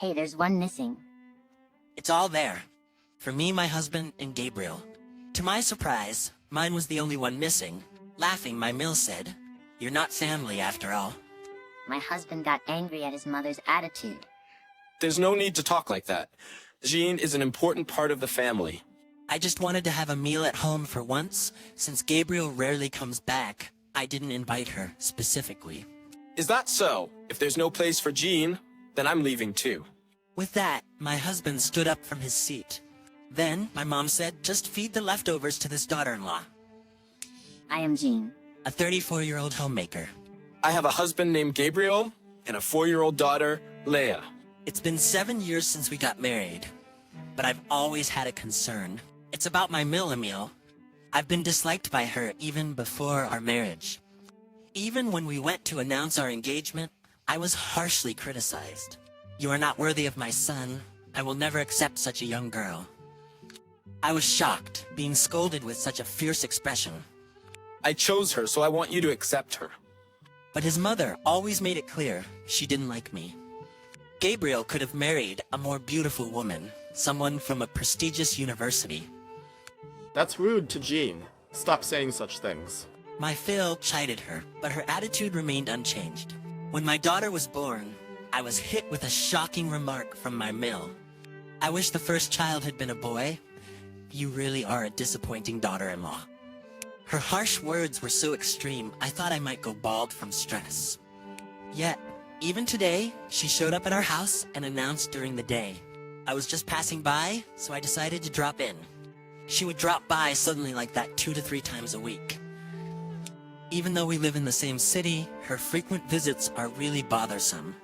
Hey, there's one missing. It's all there. For me, my husband, and Gabriel. To my surprise, mine was the only one missing. Laughing, my Mill said, "You're not family after all." My husband got angry at his mother's attitude. There's no need to talk like that. Jean is an important part of the family. I just wanted to have a meal at home for once. Since Gabriel rarely comes back, I didn't invite her specifically. Is that so? If there's no place for Jean, then I'm leaving too. With that, my husband stood up from his seat. Then, my mom said, just feed the leftovers to this daughter-in-law, I am Jean. a 34-year-old homemaker. I have a husband named Gabriel and a 4-year-old daughter, Leia. It's been 7 years since we got married, but I've always had a concern. It's about my Mill, Emile. I've been disliked by her even before our marriage. Even when we went to announce our engagement, I was harshly criticized. "You are not worthy of my son. I will never accept such a young girl." I was shocked, being scolded with such a fierce expression. I chose her, so I want you to accept her. But his mother always made it clear she didn't like me. Gabriel could have married a more beautiful woman, someone from a prestigious university. That's rude to Jean. Stop saying such things. My Phil chided her, but her attitude remained unchanged. When my daughter was born, I was hit with a shocking remark from my Mill. "I wish the first child had been a boy. You really are a disappointing daughter-in-law." Her harsh words were so extreme, I thought I might go bald from stress. Yet, even today, she showed up at our house and announced during the day. I was just passing by, so I decided to drop in. She would drop by suddenly like that 2 to 3 times a week. Even though we live in the same city, her frequent visits are really bothersome.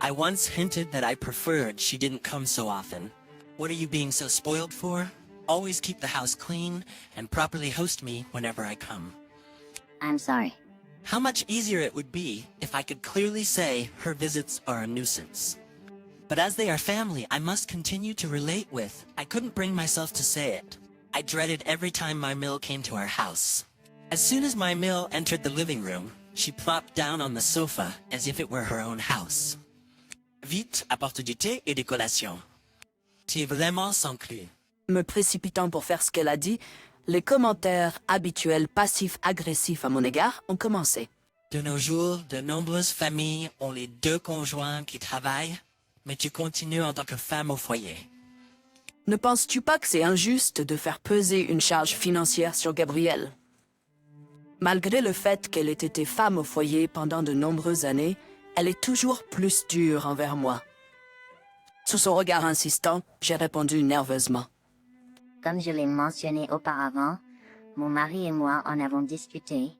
I once hinted that I preferred she didn't come so often. "What are you being so spoiled for? Always keep the house clean and properly host me whenever I come." I'm sorry. How much easier it would be if I could clearly say her visits are a nuisance. But as they are family, I must continue to relate with. I couldn't bring myself to say it. I dreaded every time my Mill came to our house. As soon as my Mill entered the living room, she plopped down on the sofa as if it were her own house. "Vite, apporte du thé et des collations. Tu es vraiment sans cru." Me précipitant pour faire ce qu'elle a dit, les commentaires habituels passifs-agressifs à mon égard ont commencé. De nos jours, de nombreuses familles ont les 2 conjoints qui travaillent, mais tu continues en tant que femme au foyer. Ne penses-tu pas que c'est injuste de faire peser une charge financière sur Gabrielle? Malgré le fait qu'elle ait été femme au foyer pendant de nombreuses années, elle est toujours plus dure envers moi. Sous son regard insistant, j'ai répondu nerveusement. Comme je l'ai mentionné auparavant, mon mari et moi en avons discuté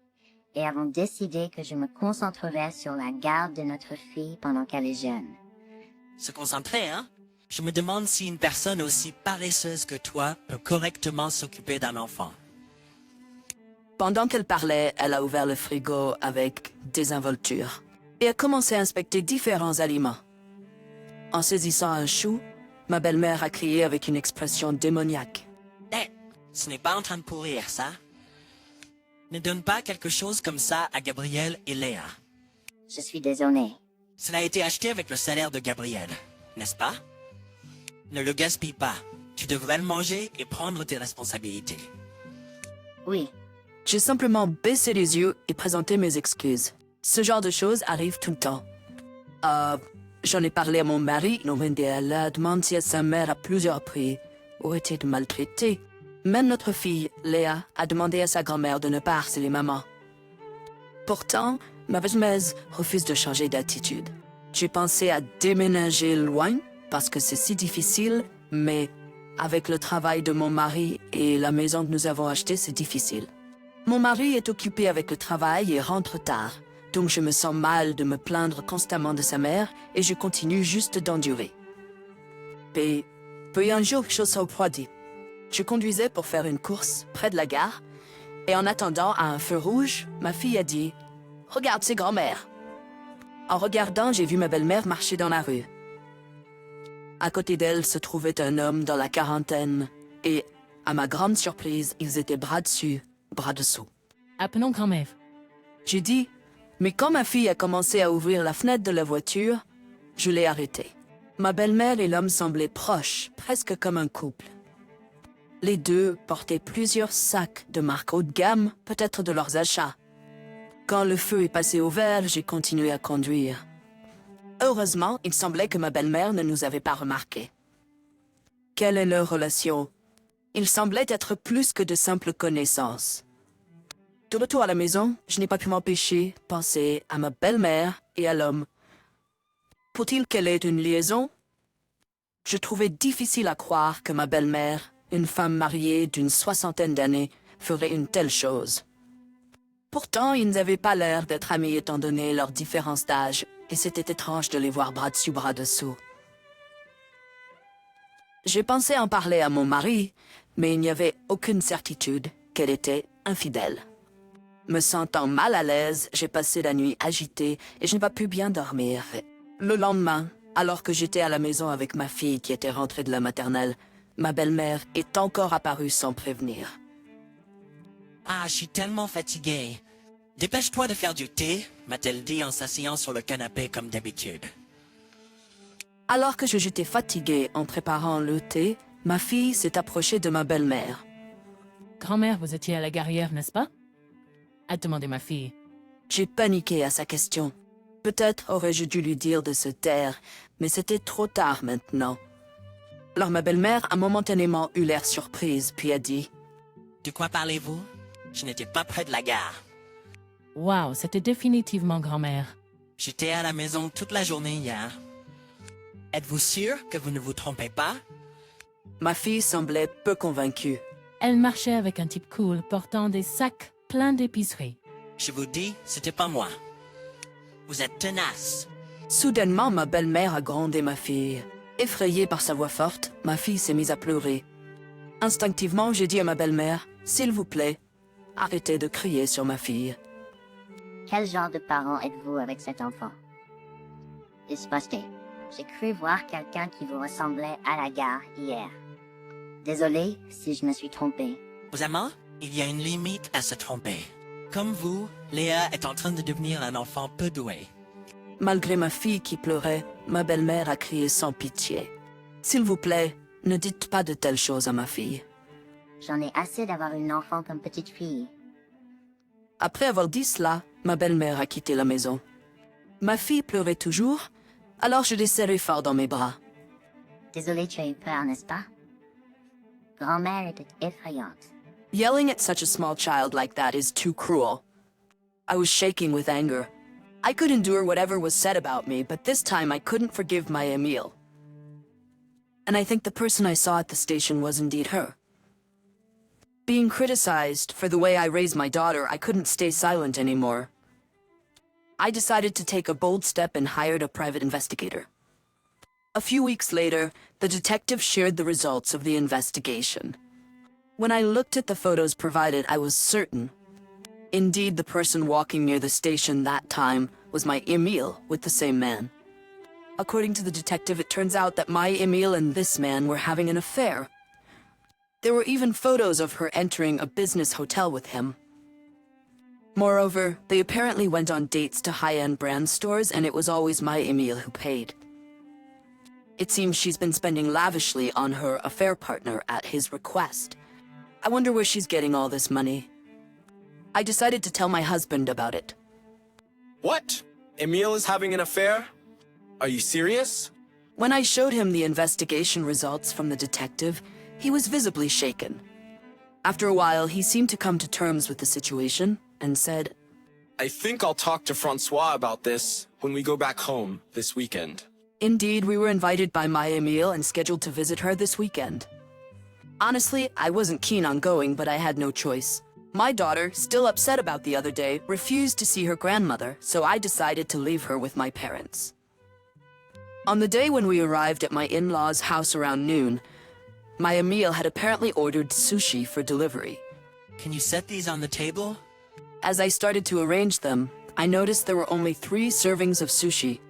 et avons décidé que je me concentrerai sur la garde de notre fille pendant qu'elle est jeune. Se concentrer, hein? Je me demande si une personne aussi paresseuse que toi peut correctement s'occuper d'un enfant. Pendant qu'elle parlait, elle a ouvert le frigo avec désinvolture et a commencé à inspecter différents aliments. En saisissant un chou, ma belle-mère a crié avec une expression démoniaque. Eh, ce n'est pas en train de pourrir, ça. Ne donne pas quelque chose comme ça à Gabriel et Léa. Je suis désolée. Cela a été acheté avec le salaire de Gabriel, n'est-ce pas? Ne le gaspille pas. Tu devrais le manger et prendre tes responsabilités. Oui, J'ai simplement baissé les yeux et présenté mes excuses. Ce genre de choses arrive tout le temps. J'en ai parlé à mon mari, elle a demandé à sa mère à plusieurs reprises où était maltraitée. Même notre fille, Léa, a demandé à sa grand-mère de ne pas harceler maman. Pourtant, ma belle-mère refuse de changer d'attitude. J'ai pensé à déménager loin parce que c'est si difficile, mais avec le travail de mon mari et la maison que nous avons achetée, c'est difficile. Mon mari est occupé avec le travail et rentre tard, donc je me sens mal de me plaindre constamment de sa mère et je continue juste d'endurer. Puis un jour, quelque chose s'est refroidi. Je conduisais pour faire une course près de la gare et en attendant à un feu rouge, ma fille a dit « Regarde, c'est grand-mère ». En regardant, j'ai vu ma belle-mère marcher dans la rue. À côté d'elle se trouvait un homme dans la quarantaine et, à ma grande surprise, ils étaient bras dessus, bras dessous. Appelons grand-mère. J'ai dit, mais quand ma fille a commencé à ouvrir la fenêtre de la voiture, je l'ai arrêtée. Ma belle-mère et l'homme semblaient proches, presque comme un couple. Les deux portaient plusieurs sacs de marque haut de gamme, peut-être de leurs achats. Quand le feu est passé au vert, j'ai continué à conduire. Heureusement, il semblait que ma belle-mère ne nous avait pas remarqués. Quelle est leur relation? Il semblait être plus que de simples connaissances. De retour à la maison, je n'ai pas pu m'empêcher de penser à ma belle-mère et à l'homme. Faut-il qu'elle ait une liaison? Je trouvais difficile à croire que ma belle-mère, une femme mariée d'une 60aine d'années, ferait une telle chose. Pourtant, ils n'avaient pas l'air d'être amis étant donné leur différence d'âge, et c'était étrange de les voir bras dessus bras dessous. J'ai pensé en parler à mon mari, mais il n'y avait aucune certitude qu'elle était infidèle. Me sentant mal à l'aise, j'ai passé la nuit agitée et je n'ai pas pu bien dormir. Le lendemain, alors que j'étais à la maison avec ma fille qui était rentrée de la maternelle, ma belle-mère est encore apparue sans prévenir. Ah, je suis tellement fatiguée. Dépêche-toi de faire du thé, m'a-t-elle dit en s'asseyant sur le canapé comme d'habitude. Alors que j'étais fatiguée en préparant le thé, ma fille s'est approchée de ma belle-mère. Grand-mère, vous étiez à la gare hier, n'est-ce pas? A demandé ma fille. J'ai paniqué à sa question. Peut-être aurais-je dû lui dire de se taire, mais c'était trop tard maintenant. Alors ma belle-mère a momentanément eu l'air surprise, puis a dit « De quoi parlez-vous? Je n'étais pas près de la gare. Wow, c'était définitivement grand-mère. J'étais à la maison toute la journée hier. Êtes-vous sûr que vous ne vous trompez pas? » Ma fille semblait peu convaincue. Elle marchait avec un type cool portant des sacs pleins d'épicerie. Je vous dis, c'était pas moi. Vous êtes tenace. Soudainement, ma belle-mère a grondé ma fille. Effrayée par sa voix forte, ma fille s'est mise à pleurer. Instinctivement, j'ai dit à ma belle-mère, « S'il vous plaît, arrêtez de crier sur ma fille. » Quel genre de parent êtes-vous avec cet enfant? Disposté. J'ai cru voir quelqu'un qui vous ressemblait à la gare hier. Désolé si je me suis trompée. Vraiment, il y a une limite à se tromper. Comme vous, Léa est en train de devenir un enfant peu doué. Malgré ma fille qui pleurait, ma belle-mère a crié sans pitié. « S'il vous plaît, ne dites pas de telles choses à ma fille. » J'en ai assez d'avoir une enfant comme petite fille. Après avoir dit cela, ma belle-mère a quitté la maison. Ma fille pleurait toujours, alors je l'ai serrée fort dans mes bras. Désolé, tu as eu peur, n'est-ce pas? Grand-mère était effrayante. Yelling at such a small child like that is too cruel. I was shaking with anger. I could endure whatever was said about me, but this time I couldn't forgive my Emile. And I think the person I saw at the station was indeed her. Being criticized for the way I raised my daughter, I couldn't stay silent anymore. I decided to take a bold step and hired a private investigator. A few weeks later, the detective shared the results of the investigation. When I looked at the photos provided, I was certain. Indeed, the person walking near the station that time was my Emile with the same man. According to the detective, it turns out that my Emile and this man were having an affair. There were even photos of her entering a business hotel with him. Moreover, they apparently went on dates to high-end brand stores, and it was always my Emile who paid. It seems she's been spending lavishly on her affair partner at his request. I wonder where she's getting all this money. I decided to tell my husband about it. What? Emile is having an affair? Are you serious? When I showed him the investigation results from the detective, he was visibly shaken. After a while, he seemed to come to terms with the situation and said, I think I'll talk to Francois about this when we go back home this weekend. Indeed, we were invited by my Emile and scheduled to visit her this weekend. Honestly, I wasn't keen on going, but I had no choice. My daughter, still upset about the other day, refused to see her grandmother, so I decided to leave her with my parents. On the day when we arrived at my in-laws' house around noon, my Emile had apparently ordered sushi for delivery. Can you set these on the table? As I started to arrange them, I noticed there were only 3 servings of sushi.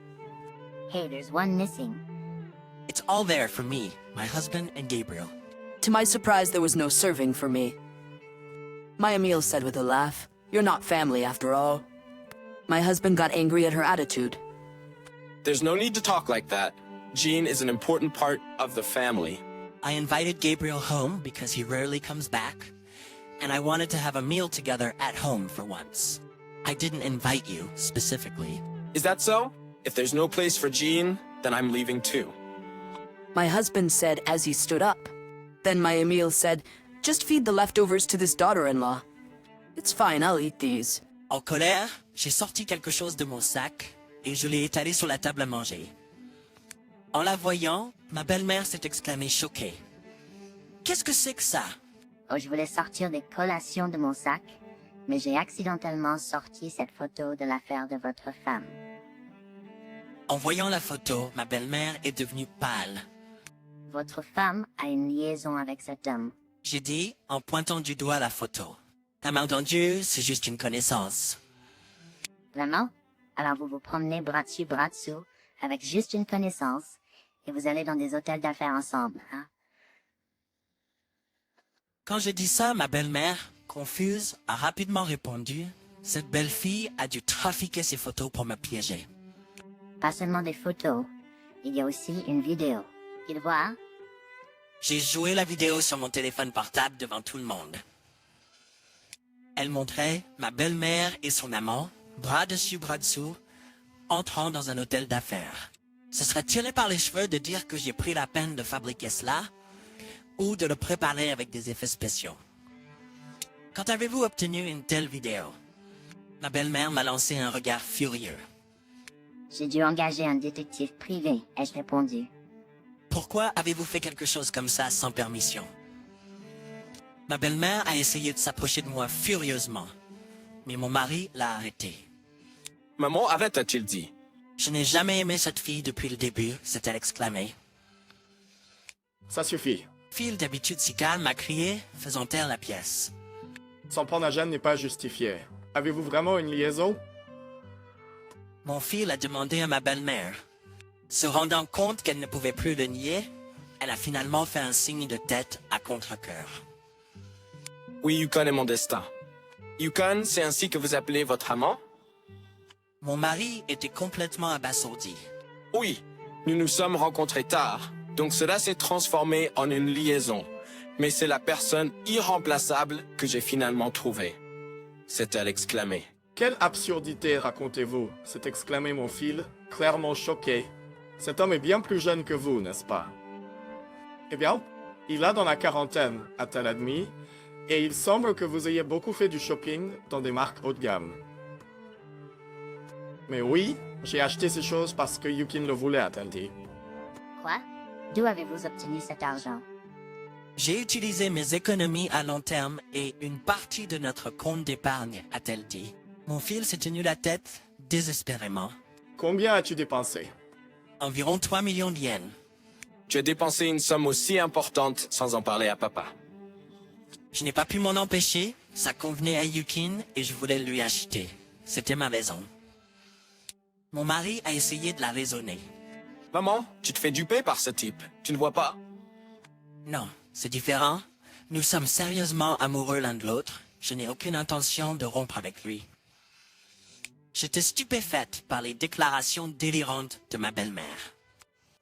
Hey, there's one missing. It's all there for me, my husband, and Gabriel. To my surprise, there was no serving for me. My Emile said with a laugh, "You're not family after all." My husband got angry at her attitude. There's no need to talk like that. Jean is an important part of the family. I invited Gabriel home because he rarely comes back, and I wanted to have a meal together at home for once. I didn't invite you specifically. Is that so? If there's no place for Jean, then I'm leaving too. My husband said as he stood up. Then my Emile said, just feed the leftovers to this daughter-in-law. It's fine, I'll eat these. En colère, j'ai sorti quelque chose de mon sac et je l'ai étalé sur la table à manger. En la voyant, ma belle-mère s'est exclamée choquée. Qu'est-ce que c'est que ça? Oh, je voulais sortir des collations de mon sac, mais j'ai accidentellement sorti cette photo de l'affaire de votre femme. En voyant la photo, ma belle-mère est devenue pâle. Votre femme a une liaison avec cet homme. J'ai dit en pointant du doigt la photo. Elle m'a entendu, c'est juste une connaissance. Vraiment? Alors vous vous promenez bras dessus, bras dessous, avec juste une connaissance, et vous allez dans des hôtels d'affaires ensemble, hein? Quand j'ai dit ça, ma belle-mère, confuse, a rapidement répondu, cette belle-fille a dû trafiquer ses photos pour me piéger. Pas seulement des photos, il y a aussi une vidéo. Il voit, hein? J'ai joué la vidéo sur mon téléphone portable devant tout le monde. Elle montrait ma belle-mère et son amant, bras dessus, bras dessous, entrant dans un hôtel d'affaires. Ce serait tiré par les cheveux de dire que j'ai pris la peine de fabriquer cela, ou de le préparer avec des effets spéciaux. Quand avez-vous obtenu une telle vidéo? Ma belle-mère m'a lancé un regard furieux. J'ai dû engager un détective privé, ai-je répondu. Pourquoi avez-vous fait quelque chose comme ça sans permission? Ma belle-mère a essayé de s'approcher de moi furieusement, mais mon mari l'a arrêté. Maman, arrête, a-t-il dit. Je n'ai jamais aimé cette fille depuis le début, s'est-elle exclamée. Ça suffit. Fille d'habitude si calme a crié, faisant taire la pièce. S'en prendre à Jeanne n'est pas justifié. Avez-vous vraiment une liaison? Mon fils a demandé à ma belle-mère. Se rendant compte qu'elle ne pouvait plus le nier, elle a finalement fait un signe de tête à contre-cœur. Oui, Yukon est mon destin. Yukon, c'est ainsi que vous appelez votre amant? Mon mari était complètement abasourdi. Oui, nous nous sommes rencontrés tard, donc cela s'est transformé en une liaison. Mais c'est la personne irremplaçable que j'ai finalement trouvée. S'est-elle exclamée. Quelle absurdité racontez-vous? S'est exclamé mon fils, clairement choqué. Cet homme est bien plus jeune que vous, n'est-ce pas? Eh bien, il a dans la quarantaine, a-t-elle admis, et il semble que vous ayez beaucoup fait du shopping dans des marques haut de gamme. Mais oui, j'ai acheté ces choses parce que Yukin le voulait, a-t-elle dit. Quoi? D'où avez-vous obtenu cet argent? J'ai utilisé mes économies à long terme et une partie de notre compte d'épargne, a-t-elle dit. Mon fils s'est tenu la tête désespérément. Combien as-tu dépensé? Environ 3 millions de yens. Tu as dépensé une somme aussi importante sans en parler à papa. Je n'ai pas pu m'en empêcher, ça convenait à Yukin et je voulais lui acheter. C'était ma raison. Mon mari a essayé de la raisonner. Maman, tu te fais duper par ce type, tu ne vois pas? Non, c'est différent. Nous sommes sérieusement amoureux l'un de l'autre. Je n'ai aucune intention de rompre avec lui. J'étais stupéfaite par les déclarations délirantes de ma belle-mère.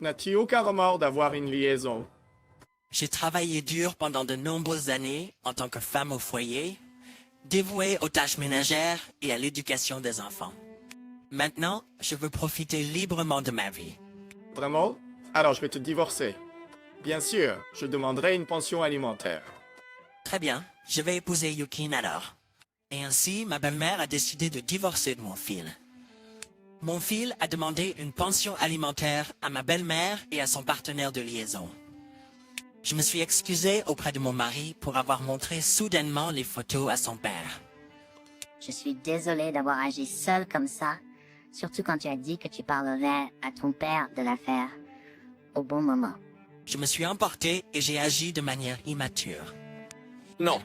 N'as-tu aucun remords d'avoir une liaison? J'ai travaillé dur pendant de nombreuses années en tant que femme au foyer, dévouée aux tâches ménagères et à l'éducation des enfants. Maintenant, je veux profiter librement de ma vie. Vraiment? Alors je vais te divorcer. Bien sûr, je demanderai une pension alimentaire. Très bien, je vais épouser Yukin alors. Et ainsi, ma belle-mère a décidé de divorcer de mon fils. Mon fils a demandé une pension alimentaire à ma belle-mère et à son partenaire de liaison. Je me suis excusée auprès de mon mari pour avoir montré soudainement les photos à son père. Je suis désolée d'avoir agi seule comme ça, surtout quand tu as dit que tu parlerais à ton père de l'affaire au bon moment. Je me suis emporté et j'ai agi de manière immature. Non.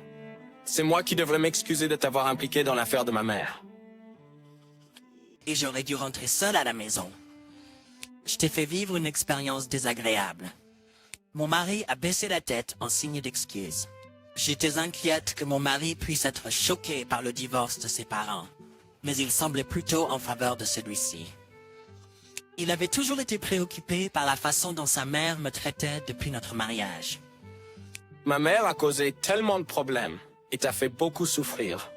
C'est moi qui devrais m'excuser de t'avoir impliqué dans l'affaire de ma mère. Et j'aurais dû rentrer seule à la maison. Je t'ai fait vivre une expérience désagréable. Mon mari a baissé la tête en signe d'excuse. J'étais inquiète que mon mari puisse être choqué par le divorce de ses parents, mais il semblait plutôt en faveur de celui-ci. Il avait toujours été préoccupé par la façon dont sa mère me traitait depuis notre mariage. Ma mère a causé tellement de problèmes et t'a fait beaucoup souffrir,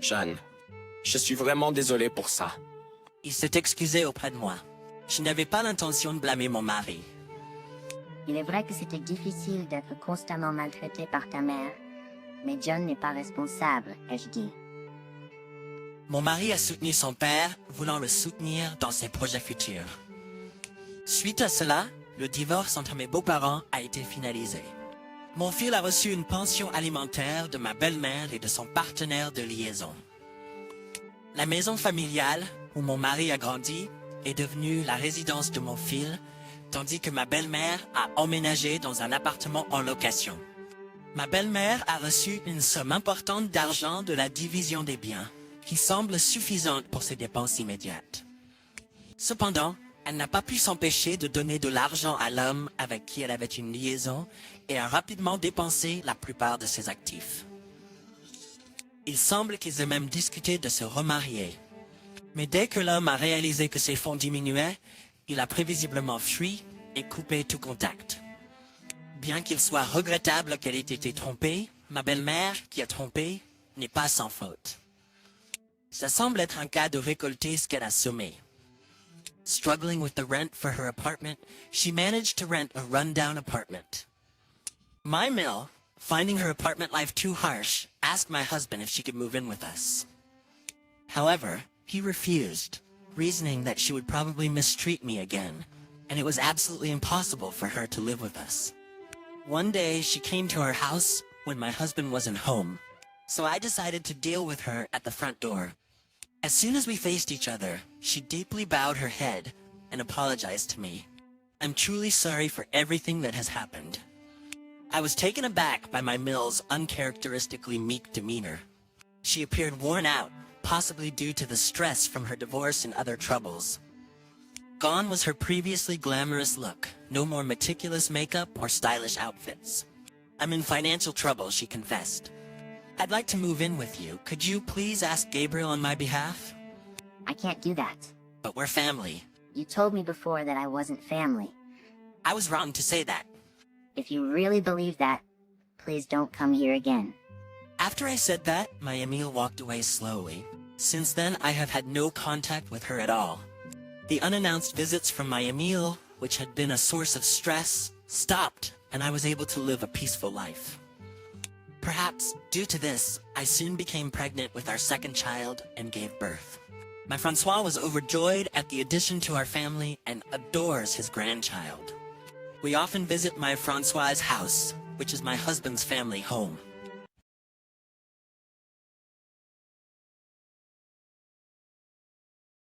Jeanne. Je suis vraiment désolé pour ça. Il s'est excusé auprès de moi. Je n'avais pas l'intention de blâmer mon mari. Il est vrai que c'était difficile d'être constamment maltraité par ta mère, mais John n'est pas responsable, ai-je dit. Mon mari a soutenu son père, voulant le soutenir dans ses projets futurs. Suite à cela, le divorce entre mes beaux-parents a été finalisé. Mon fils a reçu une pension alimentaire de ma belle-mère et de son partenaire de liaison. La maison familiale, où mon mari a grandi, est devenue la résidence de mon fils, tandis que ma belle-mère a emménagé dans un appartement en location. Ma belle-mère a reçu une somme importante d'argent de la division des biens, qui semble suffisante pour ses dépenses immédiates. Cependant, elle n'a pas pu s'empêcher de donner de l'argent à l'homme avec qui elle avait une liaison et a rapidement dépensé la plupart de ses actifs. Il semble qu'ils aient même discuté de se remarier. Mais dès que l'homme a réalisé que ses fonds diminuaient, il a prévisiblement fui et coupé tout contact. Bien qu'il soit regrettable qu'elle ait été trompée, ma belle-mère, qui a trompé, n'est pas sans faute. Ça semble être un cas de récolter ce qu'elle a semé. Struggling with the rent for her apartment, she managed to rent a rundown apartment. My mill, finding her apartment life too harsh, asked my husband if she could move in with us. However, he refused, reasoning that she would probably mistreat me again, and it was absolutely impossible for her to live with us. One day, she came to our house when my husband wasn't home, so I decided to deal with her at the front door. As soon as we faced each other, she deeply bowed her head and apologized to me. I'm truly sorry for everything that has happened. I was taken aback by my mill's uncharacteristically meek demeanor. She appeared worn out, possibly due to the stress from her divorce and other troubles. Gone was her previously glamorous look, no more meticulous makeup or stylish outfits. I'm in financial trouble, she confessed. I'd like to move in with you. Could you please ask Gabriel on my behalf? I can't do that. But we're family. You told me before that I wasn't family. I was wrong to say that. If you really believe that, please don't come here again. After I said that, my Emile walked away slowly. Since then, I have had no contact with her at all. The unannounced visits from my Emile, which had been a source of stress, stopped, and I was able to live a peaceful life. Perhaps, due to this, I soon became pregnant with our second child and gave birth. My Francois was overjoyed at the addition to our family and adores his grandchild. We often visit my Francois's house, which is my husband's family home.